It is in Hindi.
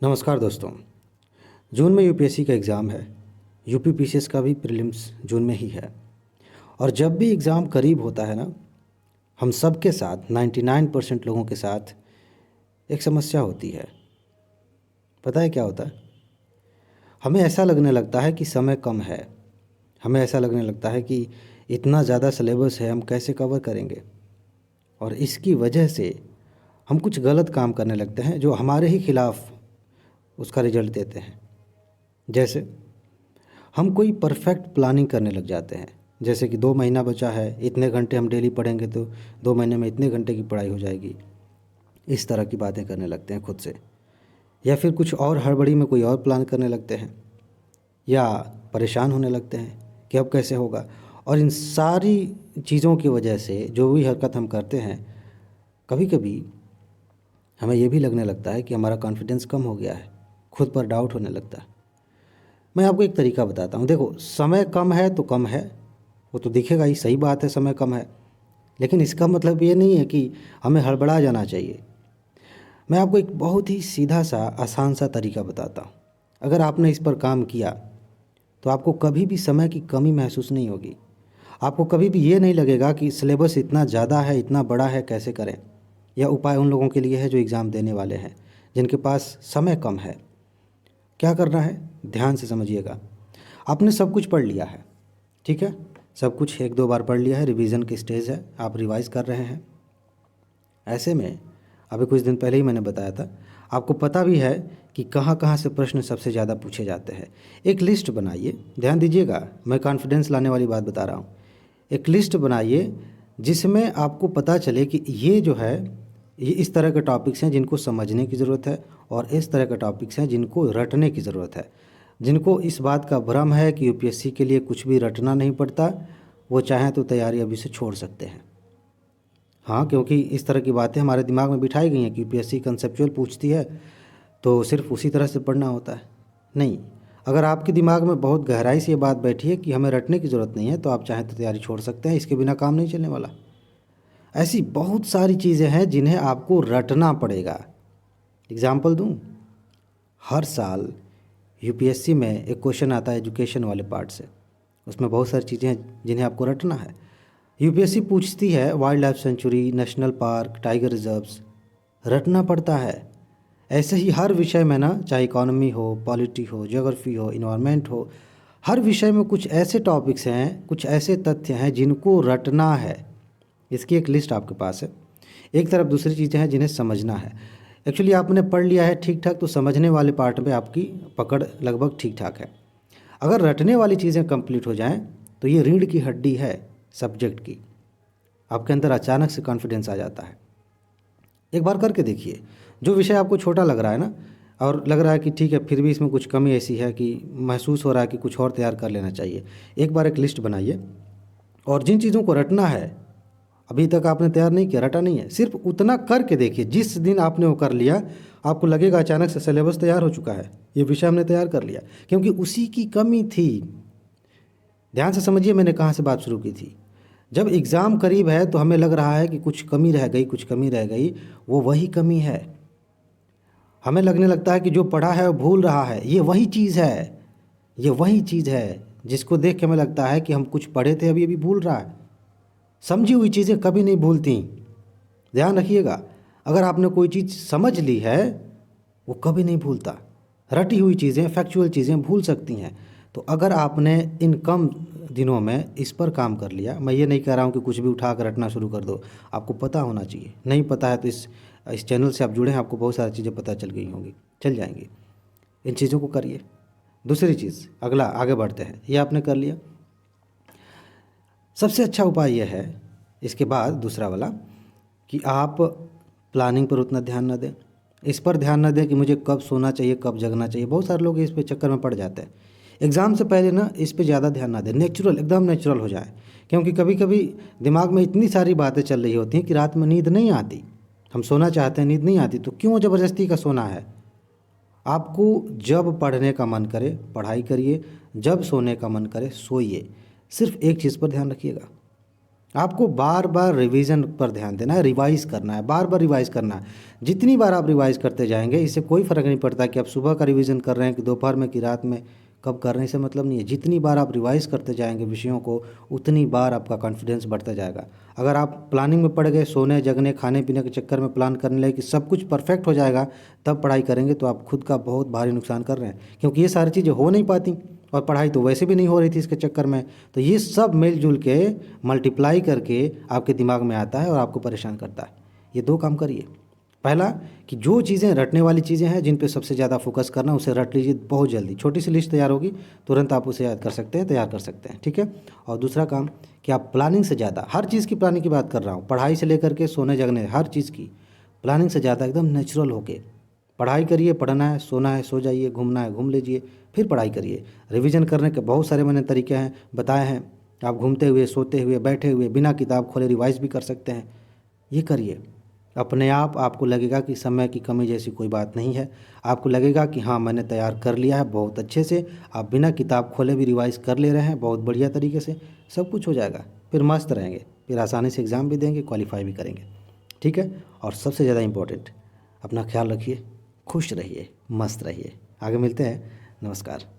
नमस्कार दोस्तों। जून में यूपीएससी का एग्ज़ाम है। यूपी पीसीएस का भी प्रीलिम्स जून में ही है। और जब भी एग्ज़ाम करीब होता है ना, हम सब के साथ 99% लोगों के साथ एक समस्या होती है। पता है क्या होता है? हमें ऐसा लगने लगता है कि समय कम है। हमें ऐसा लगने लगता है कि इतना ज़्यादा सिलेबस है, हम कैसे कवर करेंगे। और इसकी वजह से हम कुछ गलत काम करने लगते हैं जो हमारे ही खिलाफ उसका रिजल्ट देते हैं। जैसे हम कोई परफेक्ट प्लानिंग करने लग जाते हैं। जैसे कि 2 महीना बचा है, इतने घंटे हम डेली पढ़ेंगे तो 2 महीने में इतने घंटे की पढ़ाई हो जाएगी। इस तरह की बातें करने लगते हैं खुद से, या फिर कुछ और हड़बड़ी में कोई और प्लान करने लगते हैं, या परेशान होने लगते हैं कि अब कैसे होगा। और इन सारी चीज़ों की वजह से जो भी हरकत हम करते हैं, कभी कभी हमें ये भी लगने लगता है कि हमारा कॉन्फिडेंस कम हो गया है, खुद पर डाउट होने लगता है। मैं आपको एक तरीका बताता हूँ। देखो, समय कम है तो कम है, वो तो दिखेगा ही, सही बात है, समय कम है। लेकिन इसका मतलब ये नहीं है कि हमें हड़बड़ा जाना चाहिए। मैं आपको एक बहुत ही सीधा सा आसान सा तरीका बताता हूँ। अगर आपने इस पर काम किया तो आपको कभी भी समय की कमी महसूस नहीं होगी। आपको कभी भी ये नहीं लगेगा कि सिलेबस इतना ज़्यादा है, इतना बड़ा है, कैसे करें। यह उपाय उन लोगों के लिए है जो एग्ज़ाम देने वाले हैं, जिनके पास समय कम है। क्या करना है, ध्यान से समझिएगा। आपने सब कुछ पढ़ लिया है, ठीक है, सब कुछ 1-2 बार पढ़ लिया है, रिवीजन की स्टेज है, आप रिवाइज़ कर रहे हैं। ऐसे में अभी कुछ दिन पहले ही मैंने बताया था, आपको पता भी है कि कहाँ कहाँ से प्रश्न सबसे ज़्यादा पूछे जाते हैं। एक लिस्ट बनाइए, ध्यान दीजिएगा, मैं कॉन्फिडेंस लाने वाली बात बता रहा हूँ। एक लिस्ट बनाइए जिसमें आपको पता चले कि ये जो है, ये इस तरह के टॉपिक्स हैं जिनको समझने की ज़रूरत है, और इस तरह के टॉपिक्स हैं जिनको रटने की ज़रूरत है। जिनको इस बात का भ्रम है कि यूपीएससी के लिए कुछ भी रटना नहीं पड़ता, वो चाहें तो तैयारी अभी से छोड़ सकते हैं। हाँ, क्योंकि इस तरह की बातें हमारे दिमाग में बिठाई गई हैं कि यूपीएससी कंसेप्चुअल पूछती है तो सिर्फ उसी तरह से पढ़ना होता है। नहीं, अगर आपके दिमाग में बहुत गहराई से ये बात बैठी है कि हमें रटने की ज़रूरत नहीं है, तो आप चाहें तो तैयारी छोड़ सकते हैं, इसके बिना काम नहीं चलने वाला। ऐसी बहुत सारी चीज़ें हैं जिन्हें आपको रटना पड़ेगा। एग्ज़ाम्पल दूँ, हर साल यूपीएससी में एक क्वेश्चन आता है एजुकेशन वाले पार्ट से। उसमें बहुत सारी चीज़ें हैं जिन्हें आपको रटना है। यूपीएससी पूछती है wildlife sanctuary, national park, tiger reserves, रटना पड़ता है। ऐसे ही हर विषय में ना, चाहे इकोनॉमी हो, पॉलिटी हो, ज्योग्राफी हो, इन्वायरमेंट हो, हर विषय में कुछ ऐसे टॉपिक्स हैं, कुछ ऐसे तथ्य हैं जिनको रटना है। इसकी एक लिस्ट आपके पास है। एक तरफ दूसरी चीज़ें हैं जिन्हें समझना है। एक्चुअली आपने पढ़ लिया है ठीक ठाक, तो समझने वाले पार्ट में आपकी पकड़ लगभग ठीक ठाक है। अगर रटने वाली चीज़ें कंप्लीट हो जाएं तो ये रीढ़ की हड्डी है सब्जेक्ट की। आपके अंदर अचानक से कॉन्फिडेंस आ जाता है। एक बार करके देखिए। जो विषय आपको छोटा लग रहा है ना, और लग रहा है कि ठीक है, फिर भी इसमें कुछ कमी ऐसी है कि महसूस हो रहा है कि कुछ और तैयार कर लेना चाहिए, एक बार एक लिस्ट बनाइए। और जिन चीज़ों को रटना है, अभी तक आपने तैयार नहीं किया, रटा नहीं है, सिर्फ उतना करके देखिए। जिस दिन आपने वो कर लिया, आपको लगेगा अचानक से सिलेबस तैयार हो चुका है, ये विषय हमने तैयार कर लिया, क्योंकि उसी की कमी थी। ध्यान से समझिए मैंने कहाँ से बात शुरू की थी। जब एग्ज़ाम करीब है तो हमें लग रहा है कि कुछ कमी रह गई, कुछ कमी रह गई, वो वही कमी है। हमें लगने लगता है कि जो पढ़ा है वो भूल रहा है, ये वही चीज़ है, ये वही चीज़ है जिसको देख के हमें लगता है कि हम कुछ पढ़े थे, अभी अभी भूल रहा है। समझी हुई चीज़ें कभी नहीं भूलती, ध्यान रखिएगा। अगर आपने कोई चीज़ समझ ली है, वो कभी नहीं भूलता। रटी हुई चीज़ें, फैक्चुअल चीज़ें भूल सकती हैं। तो अगर आपने इन कम दिनों में इस पर काम कर लिया, मैं ये नहीं कह रहा हूँ कि कुछ भी उठा कर रटना शुरू कर दो, आपको पता होना चाहिए। नहीं पता है तो इस चैनल से आप जुड़े हैं, आपको बहुत सारी चीज़ें पता चल गई होंगी, चल जाएंगी। इन चीज़ों को करिए। दूसरी चीज़, अगला आगे बढ़ते हैं। ये आपने कर लिया, सबसे अच्छा उपाय यह है इसके बाद दूसरा वाला, कि आप प्लानिंग पर उतना ध्यान न दें। इस पर ध्यान न दें कि मुझे कब सोना चाहिए, कब जगना चाहिए। बहुत सारे लोग इस पे चक्कर में पड़ जाते हैं। एग्ज़ाम से पहले ना इस पे ज़्यादा ध्यान ना दें, नेचुरल, एकदम नेचुरल हो जाए। क्योंकि कभी कभी दिमाग में इतनी सारी बातें चल रही होती हैं कि रात में नींद नहीं आती। हम सोना चाहते हैं, नींद नहीं आती, तो क्यों ज़बरदस्ती का सोना है। आपको जब पढ़ने का मन करे पढ़ाई करिए, जब सोने का मन करे सोइए। सिर्फ एक चीज़ पर ध्यान रखिएगा, आपको बार बार रिवीजन पर ध्यान देना है, रिवाइज़ करना है, बार बार रिवाइज़ करना है। जितनी बार आप रिवाइज़ करते जाएंगे इससे कोई फ़र्क नहीं पड़ता कि आप सुबह का रिवीजन कर रहे हैं कि दोपहर में कि रात में, कब कर रहे हैं इससे मतलब नहीं है। जितनी बार आप रिवाइज़ करते जाएंगे विषयों को, उतनी बार आपका कॉन्फिडेंस बढ़ता जाएगा। अगर आप प्लानिंग में पड़ गए, सोने जगने खाने पीने के चक्कर में प्लान करने लगे कि सब कुछ परफेक्ट हो जाएगा तब पढ़ाई करेंगे, तो आप खुद का बहुत भारी नुकसान कर रहे हैं, क्योंकि ये सारी चीज़ें हो नहीं पाती और पढ़ाई तो वैसे भी नहीं हो रही थी इसके चक्कर में। तो ये सब मिलजुल के मल्टीप्लाई करके आपके दिमाग में आता है और आपको परेशान करता है। ये दो काम करिए। पहला कि जो चीज़ें रटने वाली चीज़ें हैं, जिन पे सबसे ज़्यादा फोकस करना, उसे रट लीजिए बहुत जल्दी। छोटी सी लिस्ट तैयार होगी, तुरंत आप उसे याद कर सकते हैं, तैयार कर सकते हैं, ठीक है। और दूसरा काम कि आप प्लानिंग से ज़्यादा, हर चीज़ की प्लानिंग की बात कर रहा हूँ, पढ़ाई से लेकर के सोने जगने, हर चीज़ की प्लानिंग से ज़्यादा एकदम नेचुरल होके पढ़ाई करिए। पढ़ना है, सोना है, सो जाइए, घूमना है, घूम लीजिए, फिर पढ़ाई करिए। रिवीजन करने के बहुत सारे मैंने तरीके हैं बताए हैं। आप घूमते हुए, सोते हुए, बैठे हुए, बिना किताब खोले रिवाइज भी कर सकते हैं। ये करिए, अपने आप आपको लगेगा कि समय की कमी जैसी कोई बात नहीं है। आपको लगेगा कि हाँ, मैंने तैयार कर लिया है बहुत अच्छे से। आप बिना किताब खोले भी रिवाइज कर ले रहे हैं बहुत बढ़िया तरीके से, सब कुछ हो जाएगा। फिर मस्त रहेंगे, फिर आसानी से एग्ज़ाम भी देंगे, क्वालिफाई भी करेंगे, ठीक है। और सबसे ज़्यादा इम्पोर्टेंट, अपना ख्याल रखिए, खुश रहिए, मस्त रहिए। आगे मिलते हैं, नमस्कार।